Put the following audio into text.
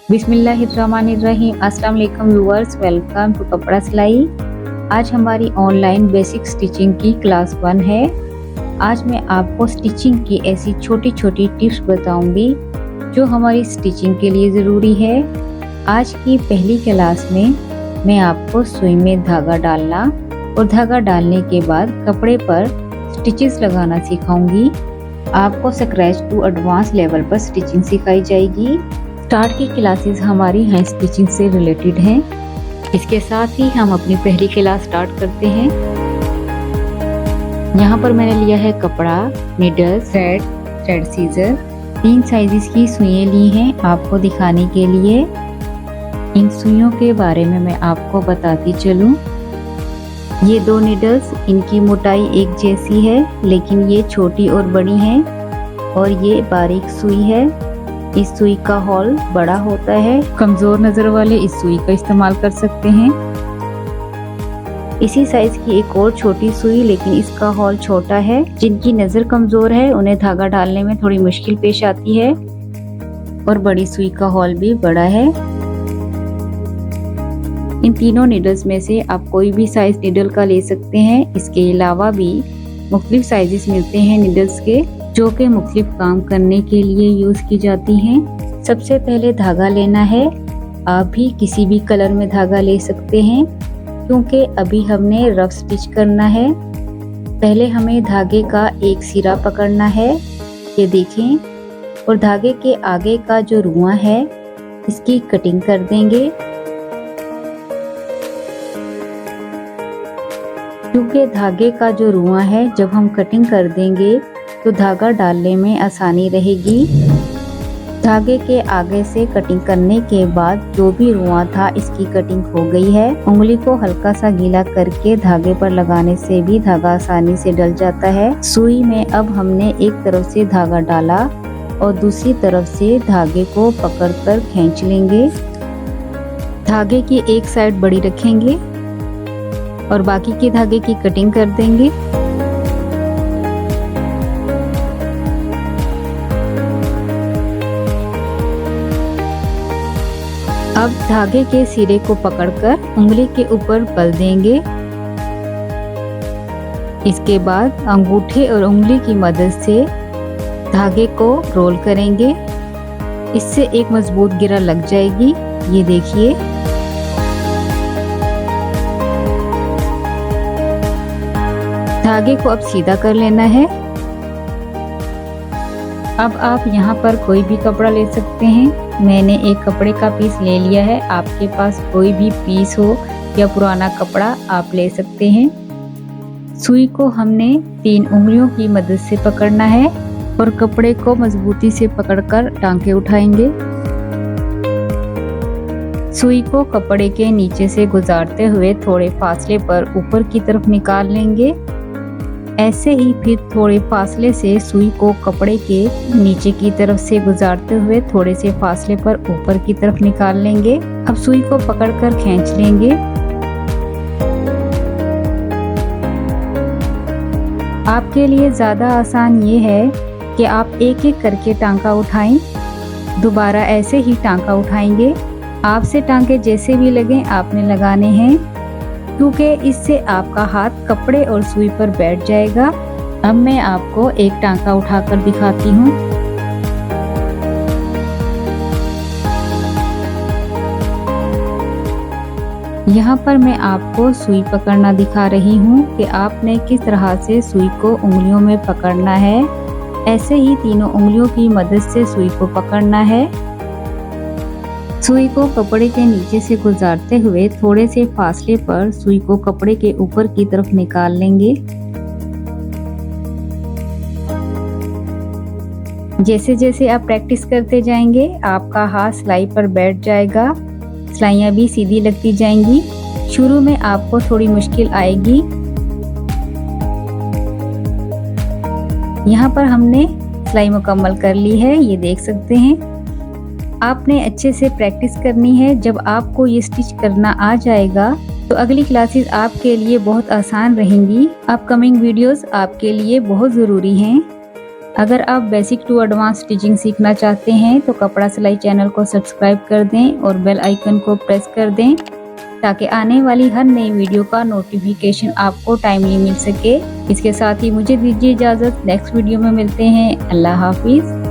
बिस्मिल्लाहिर्रहमानिर्रहीम। अस्सलाम वालेकुम व्यूअर्स, वेलकम टू कपड़ा सिलाई। आज हमारी ऑनलाइन बेसिक स्टिचिंग की क्लास 1 है। आज मैं आपको स्टिचिंग की ऐसी छोटी छोटी टिप्स बताऊंगी जो हमारी स्टिचिंग के लिए ज़रूरी है। आज की पहली क्लास में मैं आपको सुई में धागा डालना और धागा डालने के बाद कपड़े पर स्टिचेस लगाना सिखाऊंगी। आपको स्क्रैच टू एडवांस लेवल पर स्टिचिंग सिखाई जाएगी। स्टार्ट की क्लासेस हमारी हैंड स्टिचिंग से रिलेटेड हैं। इसके साथ ही हम अपनी पहली क्लास स्टार्ट करते हैं। यहाँ पर मैंने लिया है कपड़ा, नीडल, थ्रेड सीजर। 3 साइजेस की सुइयां ली हैं आपको दिखाने के लिए। इन सुइयों के बारे में मैं आपको बताती चलूँ। ये 2 नीडल्स, इनकी मोटाई एक जैसी है, लेकिन ये छोटी और बड़ी हैं और ये बारीक सुई है। इस सुई का हॉल बड़ा होता है। कमजोर नजर वाले इस सुई का इस्तेमाल कर सकते हैं। इसी साइज की एक और छोटी सुई, लेकिन इसका हॉल छोटा है। जिनकी नजर कमजोर है उन्हें धागा डालने में थोड़ी मुश्किल पेश आती है। और बड़ी सुई का हॉल भी बड़ा है। इन तीनों नीडल्स में से आप कोई भी साइज नीडल का ले सकते हैं। इसके अलावा भी मुख्तलिफ साइजेस मिलते हैं नीडल्स के, जो कि मुख्तलिफ काम करने के लिए यूज की जाती हैं। सबसे पहले धागा लेना है। आप भी किसी भी कलर में धागा ले सकते हैं, क्योंकि अभी हमने रफ स्टिच करना है। पहले हमें धागे का एक सिरा पकड़ना है, ये देखें, और धागे के आगे का जो रुआं है इसकी कटिंग कर देंगे। क्योंकि धागे का जो रुआं है जब हम कटिंग कर देंगे तो धागा डालने में आसानी रहेगी। धागे के आगे से कटिंग करने के बाद जो भी रुआं था इसकी कटिंग हो गई है। उंगली को हल्का सा गीला करके धागे पर लगाने से भी धागा आसानी से डल जाता है। सुई में अब हमने एक तरफ से धागा डाला और दूसरी तरफ से धागे को पकड़कर खींच लेंगे। धागे की एक साइड बड़ी रखेंगे और बाकी के धागे की कटिंग कर देंगे। अब धागे के सिरे को पकड़कर उंगली के ऊपर बल देंगे। इसके बाद अंगूठे और उंगली की मदद से धागे को रोल करेंगे। इससे एक मजबूत गिरा लग जाएगी, ये देखिए। धागे को अब सीधा कर लेना है। अब आप यहाँ पर कोई भी कपड़ा ले सकते हैं। मैंने एक कपड़े का पीस ले लिया है। आपके पास कोई भी पीस हो या पुराना कपड़ा आप ले सकते हैं। सुई को हमने 3 उंगलियों की मदद से पकड़ना है और कपड़े को मजबूती से पकड़कर टांके उठाएंगे। सुई को कपड़े के नीचे से गुजारते हुए थोड़े फासले पर ऊपर की तरफ निकाल लेंगे। ऐसे ही फिर थोड़े फासले से सुई को कपड़े के नीचे की तरफ से गुजारते हुए थोड़े से फासले पर ऊपर की तरफ निकाल लेंगे। अब सुई को पकड़कर खींच लेंगे। आपके लिए ज़्यादा आसान ये है कि आप एक एक करके टांका उठाएं। दोबारा ऐसे ही टांका उठाएंगे। आपसे टांके जैसे भी लगें आपने लगाने हैं, क्योंकि इससे आपका हाथ कपड़े और सुई पर बैठ जाएगा। अब मैं आपको एक टांका उठाकर दिखाती हूँ। यहाँ पर मैं आपको सुई पकड़ना दिखा रही हूँ कि आपने किस तरह से सुई को उंगलियों में पकड़ना है। ऐसे ही तीनों उंगलियों की मदद से सुई को पकड़ना है। सुई को कपड़े के नीचे से गुजारते हुए थोड़े से फासले पर सुई को कपड़े के ऊपर की तरफ निकाल लेंगे। जैसे जैसे आप प्रैक्टिस करते जाएंगे आपका हाथ सिलाई पर बैठ जाएगा। सिलाइयाँ भी सीधी लगती जाएंगी। शुरू में आपको थोड़ी मुश्किल आएगी। यहाँ पर हमने सिलाई मुकम्मल कर ली है, ये देख सकते हैं। आपने अच्छे से प्रैक्टिस करनी है। जब आपको ये स्टिच करना आ जाएगा तो अगली क्लासेस आपके लिए बहुत आसान रहेंगी। अपकमिंग वीडियोस आपके लिए बहुत ज़रूरी हैं। अगर आप बेसिक टू एडवांस स्टिचिंग सीखना चाहते हैं तो कपड़ा सिलाई चैनल को सब्सक्राइब कर दें और बेल आइकन को प्रेस कर दें ताकि आने वाली हर नई वीडियो का नोटिफिकेशन आपको टाइमली मिल सके। इसके साथ ही मुझे दीजिए इजाज़त, नेक्स्ट वीडियो में मिलते हैं। अल्लाह हाफिज़।